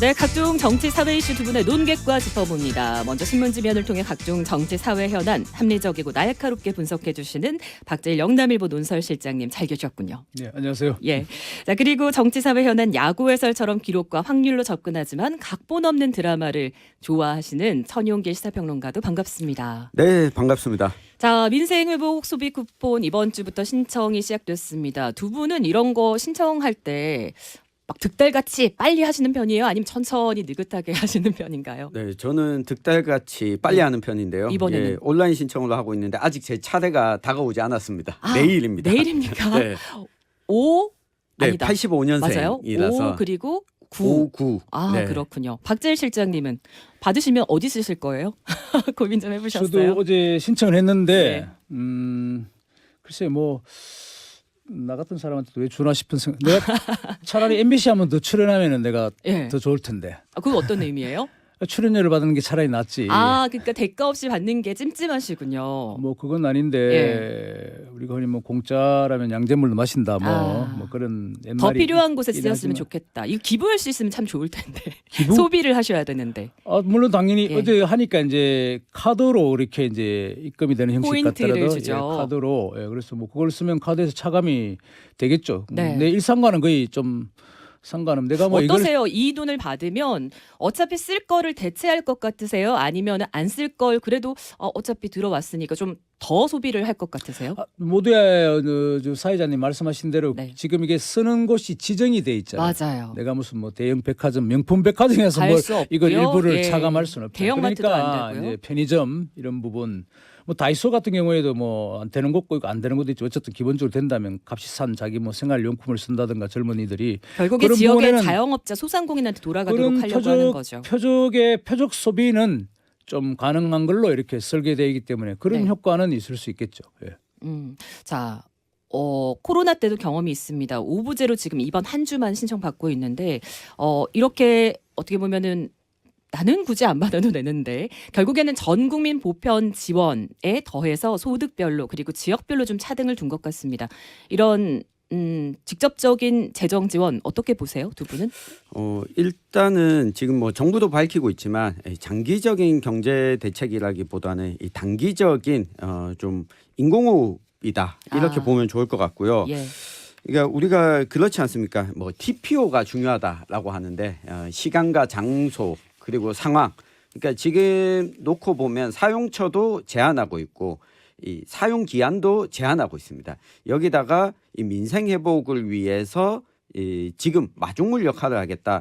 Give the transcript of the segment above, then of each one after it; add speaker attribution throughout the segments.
Speaker 1: 네, 각종 정치 사회 이슈 두 분의 논객과 짚어봅니다. 먼저 신문지면을 통해 각종 정치 사회 현안 합리적이고 날카롭게 분석해 주시는 박재일 영남일보 논설실장님 잘 계셨군요.
Speaker 2: 네, 안녕하세요.
Speaker 1: 예. 자, 그리고 정치 사회 현안 야구 해설처럼 기록과 확률로 접근하지만 각본 없는 드라마를 좋아하시는 천용길 시사평론가도 반갑습니다.
Speaker 3: 네, 반갑습니다.
Speaker 1: 자, 민생회복 소비 쿠폰 이번 주부터 신청이 시작됐습니다. 두 분은 이런 거 신청할 때 막 득달같이 빨리 하시는 편이에요? 아니면 천천히 느긋하게 하시는 편인가요?
Speaker 3: 네, 저는 득달같이 빨리 하는 편인데요.
Speaker 1: 이번에는?
Speaker 3: 예, 온라인 신청으로 하고 있는데 아직 제 차례가 다가오지 않았습니다.
Speaker 1: 아,
Speaker 3: 내일입니다.
Speaker 1: 내일입니까?
Speaker 3: 네,
Speaker 1: 5?
Speaker 3: 네,
Speaker 1: 아니다. 맞아요?
Speaker 3: 85년생이라서
Speaker 1: 5 그리고 9.
Speaker 3: 9.
Speaker 1: 아,
Speaker 3: 네.
Speaker 1: 그렇군요. 박재일 실장님은 받으시면 어디 쓰실 거예요? 고민 좀 해보셨어요?
Speaker 2: 저도 어제 신청을 했는데
Speaker 1: 네.
Speaker 2: 글쎄 뭐 나 같은 사람한테 왜 주나 싶은 생각. 내가 차라리 MBC 한번 더 출연하면은 내가
Speaker 1: 예.
Speaker 2: 더 좋을 텐데.
Speaker 1: 아, 그건 어떤 의미예요?
Speaker 2: 출연료를 받는 게 차라리 낫지.
Speaker 1: 아, 그러니까 대가 없이 받는 게 찜찜하시군요.
Speaker 2: 뭐 그건 아닌데 우리가 흔히 뭐 공짜라면 양잿물도 마신다 뭐 그런 옛날이
Speaker 1: 더 필요한 곳에
Speaker 2: 있긴
Speaker 1: 쓰였으면
Speaker 2: 하지만.
Speaker 1: 좋겠다. 이거 기부할 수 있으면 참 좋을 텐데.
Speaker 2: 기부?
Speaker 1: 소비를 하셔야 되는데.
Speaker 2: 아, 물론 당연히
Speaker 1: 예.
Speaker 2: 어제 하니까 이제 카드로 이렇게 이제 입금이 되는 형식
Speaker 1: 포인트를
Speaker 2: 같더라도
Speaker 1: 주죠.
Speaker 2: 카드로 그래서 뭐 그걸 쓰면 카드에서 차감이 되겠죠.
Speaker 1: 네.
Speaker 2: 내 일상과는 거의 좀 상관은 내가 뭐 이걸
Speaker 1: 어떠세요? 이 돈을 받으면 어차피 쓸 거를 대체할 것 같으세요? 아니면 안 쓸 걸 그래도 어차피 들어왔으니까 좀 더 소비를 할 것 같으세요?
Speaker 2: 모두의 저 사회자님 말씀하신 대로
Speaker 1: 네.
Speaker 2: 지금 이게 쓰는 곳이 지정이 돼 있잖아요.
Speaker 1: 맞아요.
Speaker 2: 내가 무슨 뭐 대형 백화점, 명품 백화점에서
Speaker 1: 갈
Speaker 2: 뭘
Speaker 1: 수 없고요.
Speaker 2: 이걸 일부를
Speaker 1: 예.
Speaker 2: 차감할 수는 없죠.
Speaker 1: 대형마트도
Speaker 2: 그러니까
Speaker 1: 안 되고요.
Speaker 2: 이제 편의점 이런 부분, 뭐 다이소 같은 경우에도 뭐 안 되는 것도 있고 안 되는 것도 있죠. 어쨌든 기본적으로 된다면 값이 싼 자기 뭐 생활용품을 쓴다든가 젊은이들이
Speaker 1: 결국에
Speaker 2: 그런
Speaker 1: 지역의
Speaker 2: 부분에는
Speaker 1: 자영업자 소상공인한테 돌아가도록
Speaker 2: 그런
Speaker 1: 하려고 하는 거죠.
Speaker 2: 표적 소비는 좀 가능한 걸로 이렇게 설계되어 있기 때문에 그런
Speaker 1: 네.
Speaker 2: 효과는 있을 수 있겠죠. 예.
Speaker 1: 자, 코로나 때도 경험이 있습니다. 오부제로 지금 이번 한 주만 신청받고 있는데 이렇게 어떻게 보면은 나는 굳이 안 받아도 되는데 결국에는 전 국민 보편 지원에 더해서 소득별로 그리고 지역별로 좀 차등을 둔 것 같습니다. 이런 직접적인 재정 지원 어떻게 보세요, 두 분은?
Speaker 3: 일단은 지금 뭐 정부도 밝히고 있지만 장기적인 경제 대책이라기보다는 이 단기적인 좀 인공호흡이다 이렇게 보면 좋을 것 같고요.
Speaker 1: 예.
Speaker 3: 그러니까 우리가 그렇지 않습니까? 뭐 TPO가 중요하다라고 하는데 시간과 장소 그리고 상황. 그러니까 지금 놓고 보면 사용처도 제한하고 있고 이 사용 기한도 제한하고 있습니다. 여기다가 이 민생 회복을 위해서 지금 마중물 역할을 하겠다.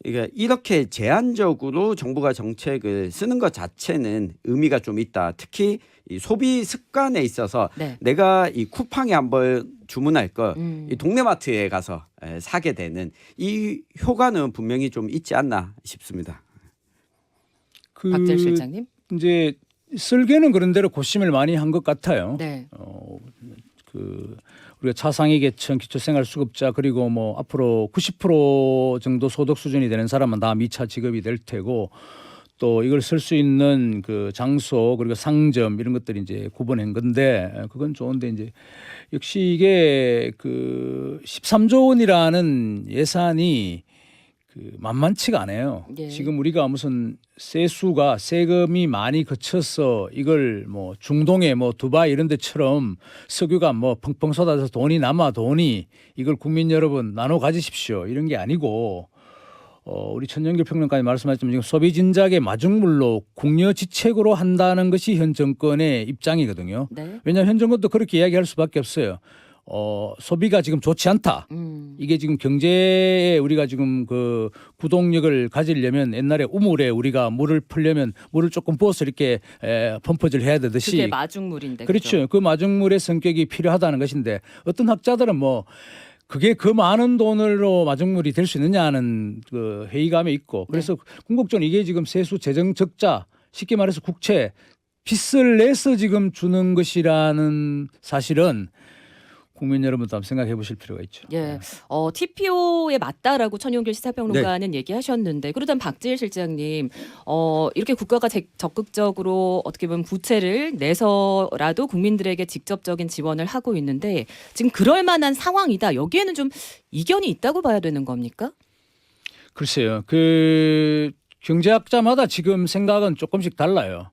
Speaker 3: 그러니까 이렇게 제한적으로 정부가 정책을 쓰는 것 자체는 의미가 좀 있다. 특히 이 소비 습관에 있어서
Speaker 1: 네.
Speaker 3: 내가 이 쿠팡에 한번 주문할 거 이
Speaker 1: 음.
Speaker 3: 동네마트에 가서 사게 되는 이 효과는 분명히 좀 있지 않나 싶습니다.
Speaker 1: 박재일 실장님?
Speaker 2: 이제 설계는 그런 대로 고심을 많이 한 것 같아요.
Speaker 1: 네.
Speaker 2: 우리가 차상위 계층, 기초생활수급자 그리고 뭐 앞으로 90% 정도 소득 수준이 되는 사람은 다 미차 지급이 될 테고 또 이걸 쓸 수 있는 그 장소 그리고 상점 이런 것들이 이제 구분한 건데 그건 좋은데 이제 역시 이게 그 13조 원이라는 예산이 만만치가 않아요.
Speaker 1: 예.
Speaker 2: 지금 우리가 무슨 세금이 많이 거쳐서 이걸 뭐 중동의 뭐 두바이 이런 데처럼 석유가 뭐 펑펑 쏟아져서 돈이 남아 돈이 이걸 국민 여러분 나눠 가지십시오 이런 게 아니고 우리 천영길 평론가님 말씀하셨지만 지금 소비 진작의 마중물로 궁여지책으로 한다는 것이 현 정권의 입장이거든요.
Speaker 1: 네.
Speaker 2: 왜냐하면 현 정권도 그렇게 이야기할 수밖에 없어요. 소비가 지금 좋지 않다. 이게 지금 경제에 우리가 지금 그 구동력을 가지려면 옛날에 우물에 우리가 물을 풀려면 물을 조금 부어서 이렇게 펌프질 해야 되듯이
Speaker 1: 그게 마중물인데.
Speaker 2: 그렇죠. 그 마중물의 성격이 필요하다는 것인데 어떤 학자들은 뭐 그게 그 많은 돈으로 마중물이 될 수 있느냐 하는 그 회의감이 있고 그래서 궁극적으로 이게 지금 세수 재정 적자 쉽게 말해서 국채 빚을 내서 지금 주는 것이라는 사실은 국민 여러분도 한번 생각해 보실 필요가 있죠.
Speaker 1: 예, TPO에 맞다라고 천용길 시사평론가는 얘기하셨는데 그러던 박재일 실장님, 이렇게 국가가 적극적으로 어떻게 보면 부채를 내서라도 국민들에게 직접적인 지원을 하고 있는데 지금 그럴 만한 상황이다. 여기에는 좀 이견이 있다고 봐야 되는 겁니까?
Speaker 2: 글쎄요. 그 경제학자마다 지금 생각은 조금씩 달라요.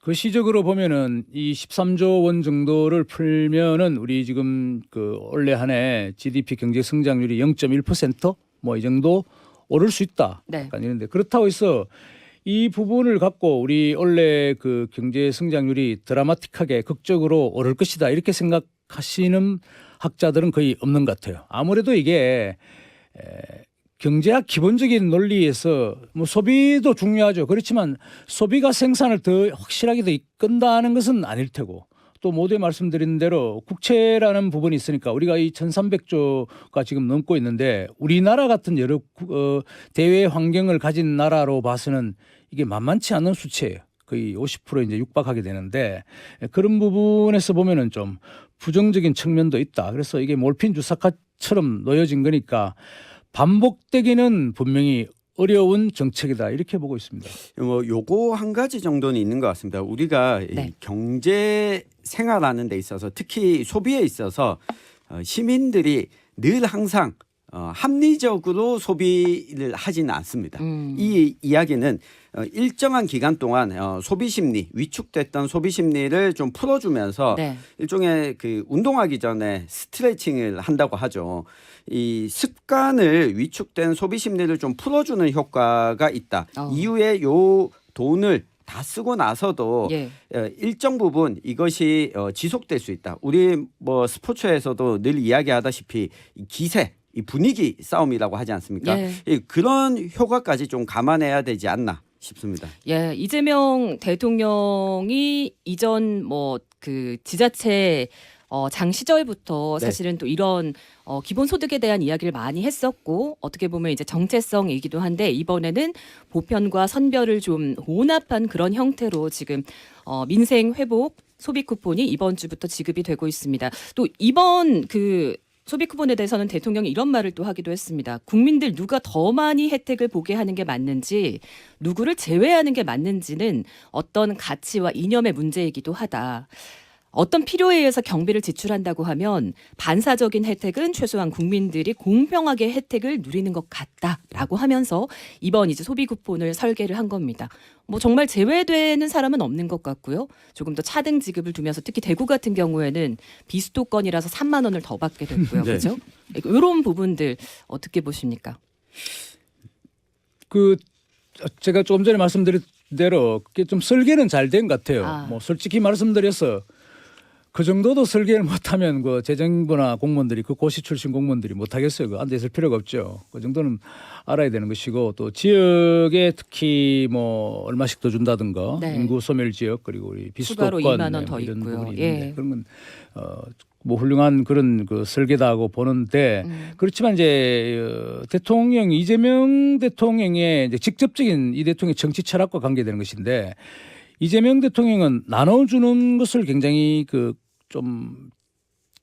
Speaker 2: 그 시적으로 보면은 이 13조 원 정도를 풀면은 우리 지금 그 올해 한 해 GDP 경제 성장률이 0.1%뭐 이 정도 오를 수 있다.
Speaker 1: 네.
Speaker 2: 약간 이런데 그렇다고 해서 이 부분을 갖고 우리 원래 그 경제 성장률이 드라마틱하게 극적으로 오를 것이다 이렇게 생각하시는 학자들은 거의 없는 것 같아요. 아무래도 이게 경제학 기본적인 논리에서 뭐 소비도 중요하죠. 그렇지만 소비가 생산을 더 확실하게 더 이끈다는 것은 아닐 테고 또 모두에 말씀드린 대로 국채라는 부분이 있으니까 우리가 이 1,300조가 지금 넘고 있는데 우리나라 같은 여러 대외 환경을 가진 나라로 봐서는 이게 만만치 않은 수치예요. 거의 50% 이제 육박하게 되는데 그런 부분에서 보면은 좀 부정적인 측면도 있다. 그래서 이게 몰핀 주사카처럼 놓여진 거니까 반복되기는 분명히 어려운 정책이다 이렇게 보고 있습니다.
Speaker 3: 뭐 요거 한 가지 정도는 있는 것 같습니다. 우리가
Speaker 1: 네.
Speaker 3: 이 경제 생활하는 데 있어서 특히 소비에 있어서 시민들이 늘 항상 합리적으로 소비를 하지는 않습니다. 이 이야기는 일정한 기간 동안 소비 심리, 위축됐던 소비 심리를 좀 풀어주면서
Speaker 1: 네.
Speaker 3: 일종의 그 운동하기 전에 스트레칭을 한다고 하죠. 이 습관을 위축된 소비 심리를 좀 풀어주는 효과가 있다. 이후에 요 돈을 다 쓰고 나서도
Speaker 1: 예.
Speaker 3: 일정 부분 이것이 지속될 수 있다. 우리 뭐 스포츠에서도 늘 이야기하다시피 이 기세, 이 분위기 싸움이라고 하지 않습니까?
Speaker 1: 예.
Speaker 3: 그런 효과까지 좀 감안해야 되지 않나 싶습니다.
Speaker 1: 예, 이재명 대통령이 이전 뭐 그 지자체 장 시절부터
Speaker 3: 네.
Speaker 1: 사실은 또 이런 기본소득에 대한 이야기를 많이 했었고 어떻게 보면 이제 정체성이기도 한데 이번에는 보편과 선별을 좀 혼합한 그런 형태로 지금 민생 회복 소비 쿠폰이 이번 주부터 지급이 되고 있습니다. 또 이번 그 소비 쿠폰에 대해서는 대통령이 이런 말을 또 하기도 했습니다. 국민들 누가 더 많이 혜택을 보게 하는 게 맞는지 누구를 제외하는 게 맞는지는 어떤 가치와 이념의 문제이기도 하다. 어떤 필요에 의해서 경비를 지출한다고 하면 반사적인 혜택은 최소한 국민들이 공평하게 혜택을 누리는 것 같다라고 하면서 이번 이제 소비 쿠폰을 설계를 한 겁니다. 뭐 정말 제외되는 사람은 없는 것 같고요. 조금 더 차등 지급을 두면서 특히 대구 같은 경우에는 비수도권이라서 3만 원을 더 받게 됐고요.
Speaker 3: 네.
Speaker 1: 그렇죠? 이런 부분들 어떻게 보십니까?
Speaker 2: 그 제가 조금 전에 말씀드린 대로 그게 좀 설계는 잘 된 것 같아요.
Speaker 1: 아.
Speaker 2: 뭐 솔직히 말씀드려서 그 정도도 설계를 못하면 그 재정부나 공무원들이 그 고시 출신 공무원들이 못하겠어요. 그 앉아 있을 필요가 없죠. 그 정도는 알아야 되는 것이고 또 지역에 특히 뭐 얼마씩 더 준다든가
Speaker 1: 네.
Speaker 2: 인구 소멸 지역 그리고 우리
Speaker 1: 추가로
Speaker 2: 비수도권
Speaker 1: 2만 원 더
Speaker 2: 뭐 이런
Speaker 1: 있고요.
Speaker 2: 부분이
Speaker 1: 예.
Speaker 2: 있는데 그런 건 뭐 훌륭한 그런 그 설계다고 보는데 그렇지만 이제 대통령 이재명 대통령의 이제 직접적인 이 대통령의 정치 철학과 관계되는 것인데 이재명 대통령은 나눠주는 것을 굉장히 그 좀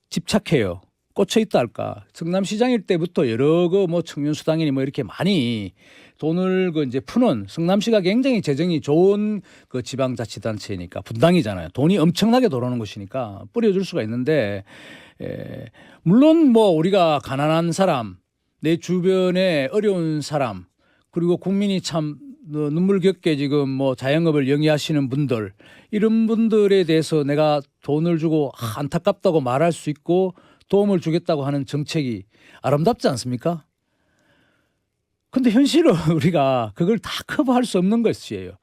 Speaker 2: 집착해요. 꽂혀 있다 할까. 성남시장일 때부터 여러 그 뭐 청년수당이니 뭐 이렇게 많이 돈을 그 이제 푸는 성남시가 굉장히 재정이 좋은 그 지방자치단체니까 분당이잖아요. 돈이 엄청나게 들어오는 곳이니까 뿌려줄 수가 있는데 물론 뭐 우리가 가난한 사람, 내 주변에 어려운 사람 그리고 국민이 참 눈물겹게 지금 뭐 자영업을 영위하시는 분들 이런 분들에 대해서 내가 돈을 주고 안타깝다고 말할 수 있고 도움을 주겠다고 하는 정책이 아름답지 않습니까? 근데 현실은 우리가 그걸 다 커버할 수 없는 것이에요.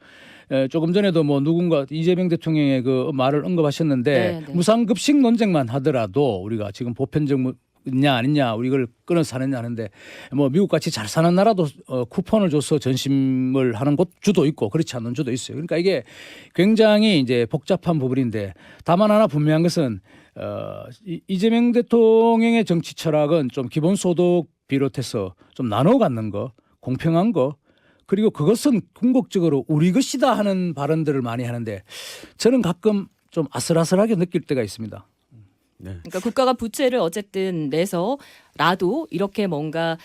Speaker 2: 조금 전에도 뭐 누군가 이재명 대통령의 그 말을 언급하셨는데
Speaker 1: 네.
Speaker 2: 무상급식 논쟁만 하더라도 우리가 지금 보편적 있냐 아니냐 우리 이걸 끊어 사느냐 하는데 뭐 미국 같이 잘 사는 나라도 쿠폰을 줘서 전심을 하는 곳 주도 있고 그렇지 않은 주도 있어요. 그러니까 이게 굉장히 이제 복잡한 부분인데 다만 하나 분명한 것은 이재명 대통령의 정치 철학은 좀 기본소득 비롯해서 좀 나눠 갖는 거 공평한 거 그리고 그것은 궁극적으로 우리 것이다 하는 발언들을 많이 하는데 저는 가끔 좀 아슬아슬하게 느낄 때가 있습니다.
Speaker 3: 네.
Speaker 1: 그러니까 국가가 부채를 어쨌든 내서라도 이렇게 뭔가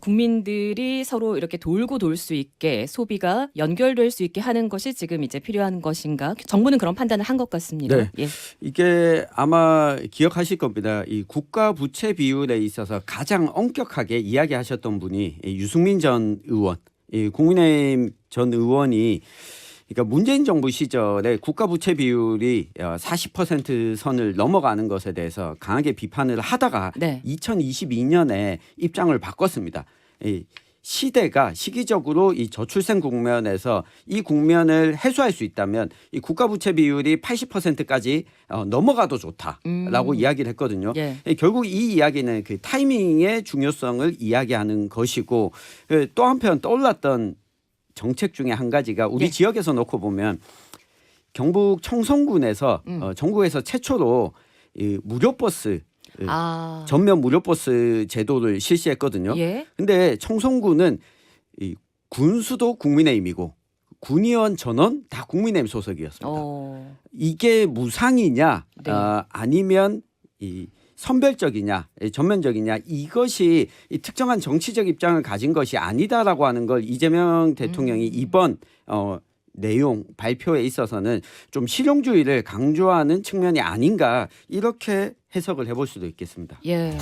Speaker 1: 국민들이 서로 이렇게 돌고 돌 수 있게 소비가 연결될 수 있게 하는 것이 지금 이제 필요한 것인가? 정부는 그런 판단을 한 것 같습니다.
Speaker 3: 네.
Speaker 1: 예.
Speaker 3: 이게 아마 기억하실 겁니다. 이 국가 부채 비율에 있어서 가장 엄격하게 이야기하셨던 분이 유승민 전 의원, 이 국민의힘 전 의원이 그러니까 문재인 정부 시절에 국가 부채 비율이 40% 선을 넘어가는 것에 대해서 강하게 비판을 하다가
Speaker 1: 네.
Speaker 3: 2022년에 입장을 바꿨습니다. 이 시대가 시기적으로 이 저출생 국면에서 이 국면을 해소할 수 있다면 이 국가 부채 비율이 80%까지 넘어가도 좋다라고 이야기를 했거든요.
Speaker 1: 예.
Speaker 3: 결국 이 이야기는 그 타이밍의 중요성을 이야기하는 것이고 또 한편 떠올랐던 정책 중에 한 가지가 우리
Speaker 1: 예.
Speaker 3: 지역에서 놓고 보면 경북 청송군에서 전국에서 최초로 이 무료 버스 전면 무료 버스 제도를 실시했거든요.
Speaker 1: 예.
Speaker 3: 근데 청송군은 이 군수도 국민의힘이고 군의원 전원 다 국민의힘 소속이었습니다. 이게 무상이냐
Speaker 1: 네.
Speaker 3: 아니면 이 선별적이냐 전면적이냐 이것이 이 특정한 정치적 입장을 가진 것이 아니다라고 하는 걸 이재명 대통령이 이번 내용 발표에 있어서는 좀 실용주의를 강조하는 측면이 아닌가 이렇게 해석을 해볼 수도 있겠습니다.
Speaker 1: 예.